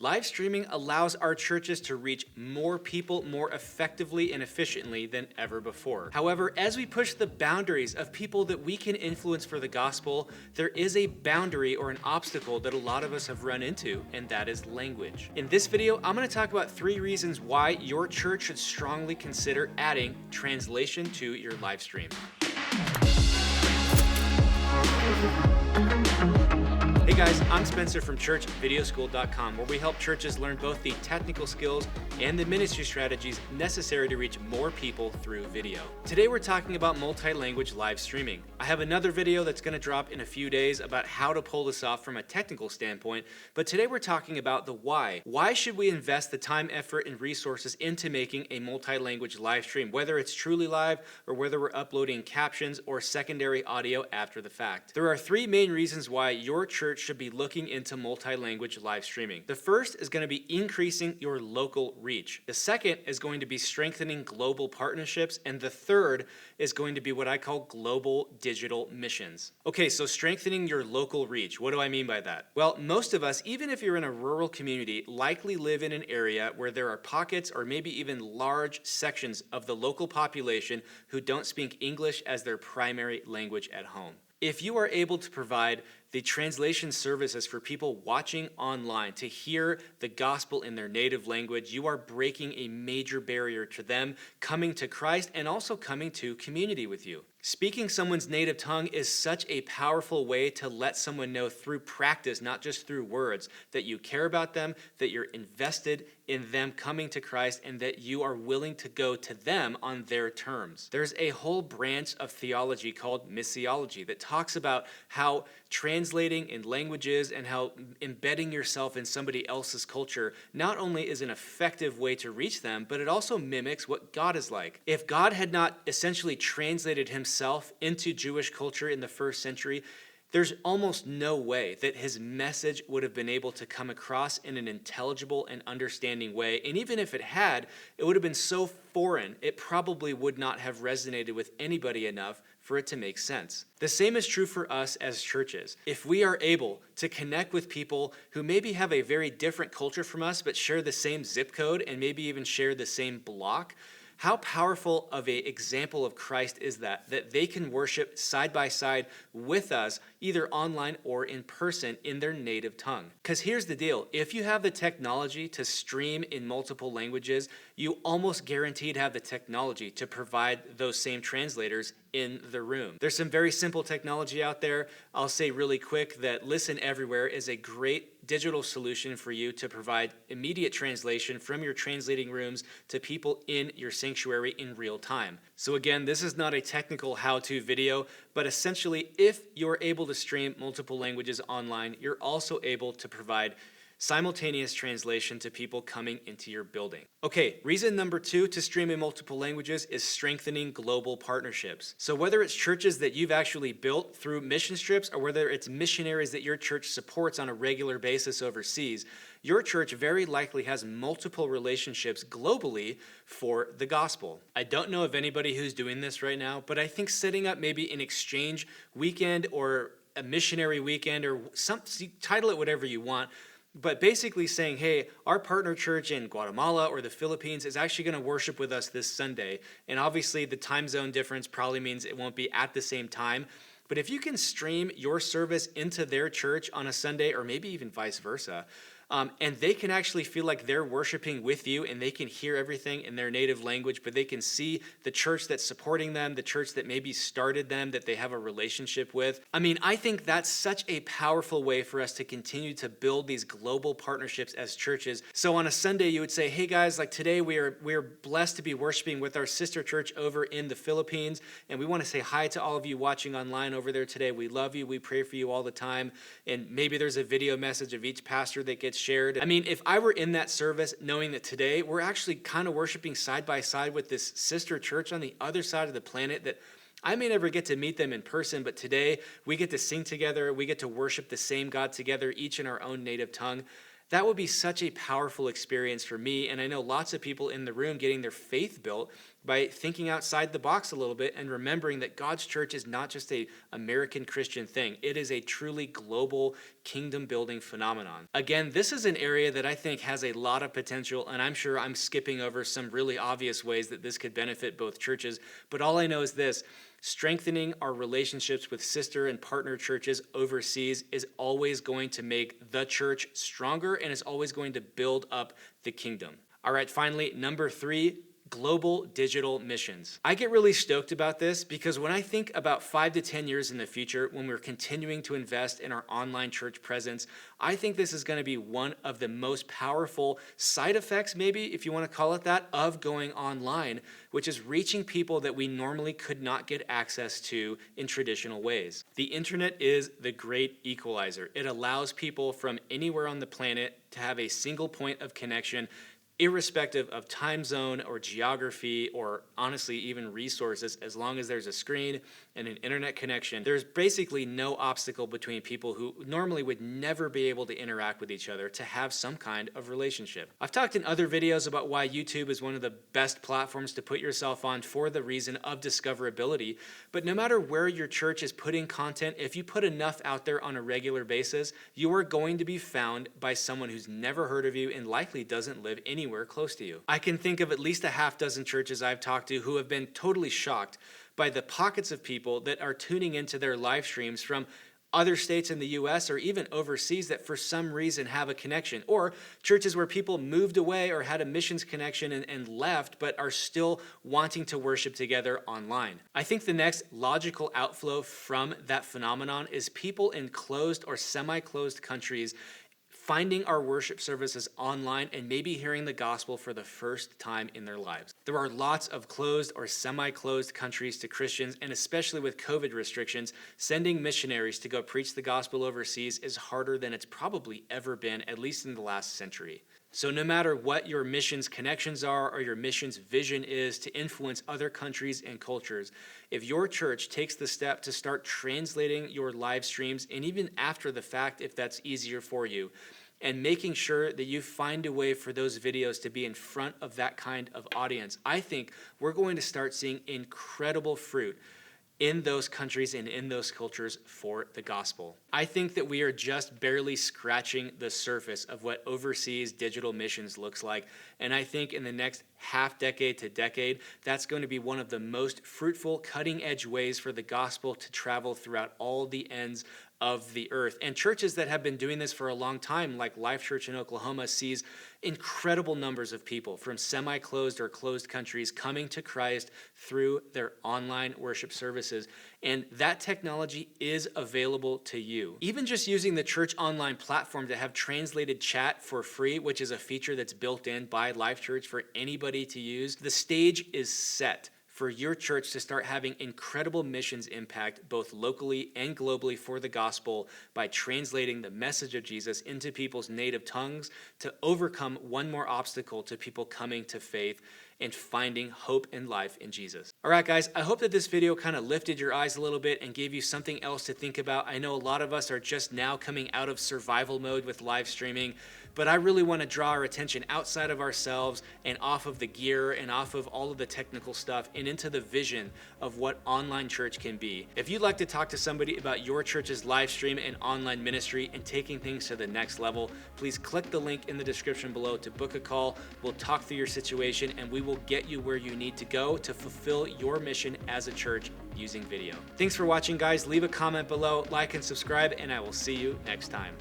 Live streaming allows our churches to reach more people more effectively and efficiently than ever before. However, as we push the boundaries of people that we can influence for the gospel, there is a boundary or an obstacle that a lot of us have run into, and that is language. In this video, I'm going to talk about 3 reasons why your church should strongly consider adding translation to your live stream. Hey guys, I'm Spencer from churchvideoschool.com, where we help churches learn both the technical skills and the ministry strategies necessary to reach more people through video. Today we're talking about multi-language live streaming. I have another video that's going to drop in a few days about how to pull this off from a technical standpoint, but today we're talking about the why. Why should we invest the time, effort, and resources into making a multi-language live stream, whether it's truly live or whether we're uploading captions or secondary audio after the fact? There are 3 main reasons why your church should be looking into multi-language live streaming. The first is going to be increasing your local reach. The second is going to be strengthening global partnerships. And the third is going to be what I call global digital missions. Okay, so strengthening your local reach. What do I mean by that? Well, most of us, even if you're in a rural community, likely live in an area where there are pockets or maybe even large sections of the local population who don't speak English as their primary language at home. If you are able to provide the translation services for people watching online to hear the gospel in their native language, you are breaking a major barrier to them coming to Christ and also coming to community with you. Speaking someone's native tongue is such a powerful way to let someone know through practice, not just through words, that you care about them, that you're invested in them coming to Christ, and that you are willing to go to them on their terms. There's a whole branch of theology called missiology that talks about how translating in languages and how embedding yourself in somebody else's culture not only is an effective way to reach them, but it also mimics what God is like. If God had not essentially translated himself into Jewish culture in the first century, there's almost no way that his message would have been able to come across in an intelligible and understanding way. And even if it had, it would have been so foreign, it probably would not have resonated with anybody enough for it to make sense. The same is true for us as churches. If we are able to connect with people who maybe have a very different culture from us, but share the same zip code and maybe even share the same block, how powerful of an example of Christ is that they can worship side by side with us, either online or in person in their native tongue? Because here's the deal. If you have the technology to stream in multiple languages, you almost guaranteed have the technology to provide those same translators in the room. There's some very simple technology out there. I'll say really quick that Listen Everywhere is a great digital solution for you to provide immediate translation from your translating rooms to people in your sanctuary in real time. So again, this is not a technical how-to video, but essentially if you're able to stream multiple languages online, you're also able to provide simultaneous translation to people coming into your building. Okay, reason number 2 to stream in multiple languages is strengthening global partnerships. So whether it's churches that you've actually built through mission trips or whether it's missionaries that your church supports on a regular basis overseas, your church very likely has multiple relationships globally for the gospel. I don't know of anybody who's doing this right now, but I think setting up maybe an exchange weekend or a missionary weekend or title it whatever you want, but basically saying, hey, our partner church in Guatemala or the Philippines is actually going to worship with us this Sunday. And obviously the time zone difference probably means it won't be at the same time. But if you can stream your service into their church on a Sunday or maybe even vice versa, and they can actually feel like they're worshiping with you and they can hear everything in their native language, but they can see the church that's supporting them, the church that maybe started them, that they have a relationship with. I mean, I think that's such a powerful way for us to continue to build these global partnerships as churches. So on a Sunday, you would say, hey guys, like today we are blessed to be worshiping with our sister church over in the Philippines, and we want to say hi to all of you watching online over there today. We love you. We pray for you all the time. And maybe there's a video message of each pastor that gets shared. I mean, if I were in that service knowing that today we're actually kind of worshiping side by side with this sister church on the other side of the planet that I may never get to meet them in person, but today we get to sing together, we get to worship the same God together, each in our own native tongue. That would be such a powerful experience for me, and I know lots of people in the room getting their faith built by thinking outside the box a little bit and remembering that God's church is not just a American Christian thing. It is a truly global kingdom building phenomenon. Again, this is an area that I think has a lot of potential, and I'm sure I'm skipping over some really obvious ways that this could benefit both churches, but all I know is this: strengthening our relationships with sister and partner churches overseas is always going to make the church stronger and is always going to build up the kingdom. All right, finally, number 3, global digital missions. I get really stoked about this because when I think about 5 to 10 years in the future, when we're continuing to invest in our online church presence, I think this is going to be one of the most powerful side effects, maybe if you want to call it that, of going online, which is reaching people that we normally could not get access to in traditional ways. The internet is the great equalizer. It allows people from anywhere on the planet to have a single point of connection, irrespective of time zone or geography or honestly even resources. As long as there's a screen and an internet connection, there's basically no obstacle between people who normally would never be able to interact with each other to have some kind of relationship. I've talked in other videos about why YouTube is one of the best platforms to put yourself on for the reason of discoverability, but no matter where your church is putting content, if you put enough out there on a regular basis, you are going to be found by someone who's never heard of you and likely doesn't live anywhere close to you. I can think of at least a half dozen churches I've talked to who have been totally shocked by the pockets of people that are tuning into their live streams from other states in the US or even overseas that for some reason have a connection, or churches where people moved away or had a missions connection and left but are still wanting to worship together online. I think the next logical outflow from that phenomenon is people in closed or semi-closed countries finding our worship services online and maybe hearing the gospel for the first time in their lives. There are lots of closed or semi-closed countries to Christians, and especially with COVID restrictions, sending missionaries to go preach the gospel overseas is harder than it's probably ever been, at least in the last century. So no matter what your missions connections are or your missions vision is to influence other countries and cultures, if your church takes the step to start translating your live streams, and even after the fact, if that's easier for you, and making sure that you find a way for those videos to be in front of that kind of audience, I think we're going to start seeing incredible fruit in those countries and in those cultures for the gospel. I think that we are just barely scratching the surface of what overseas digital missions looks like, and I think in the next half decade to decade, that's going to be one of the most fruitful, cutting-edge ways for the gospel to travel throughout all the ends of the earth. And churches that have been doing this for a long time, like Life Church in Oklahoma, sees incredible numbers of people from semi-closed or closed countries coming to Christ through their online worship services. And that technology is available to you. Even just using the church online platform to have translated chat for free, which is a feature that's built in by Life Church for anybody to use, the stage is set for your church to start having incredible missions impact both locally and globally for the gospel by translating the message of Jesus into people's native tongues to overcome one more obstacle to people coming to faith and finding hope and life in Jesus. All right, guys, I hope that this video kind of lifted your eyes a little bit and gave you something else to think about. I know a lot of us are just now coming out of survival mode with live streaming, but I really want to draw our attention outside of ourselves and off of the gear and off of all of the technical stuff and into the vision of what online church can be. If you'd like to talk to somebody about your church's live stream and online ministry and taking things to the next level, please click the link in the description below to book a call. We'll talk through your situation and we will get you where you need to go to fulfill your mission as a church using video. Thanks for watching, guys. Leave a comment below, like and subscribe, and I will see you next time.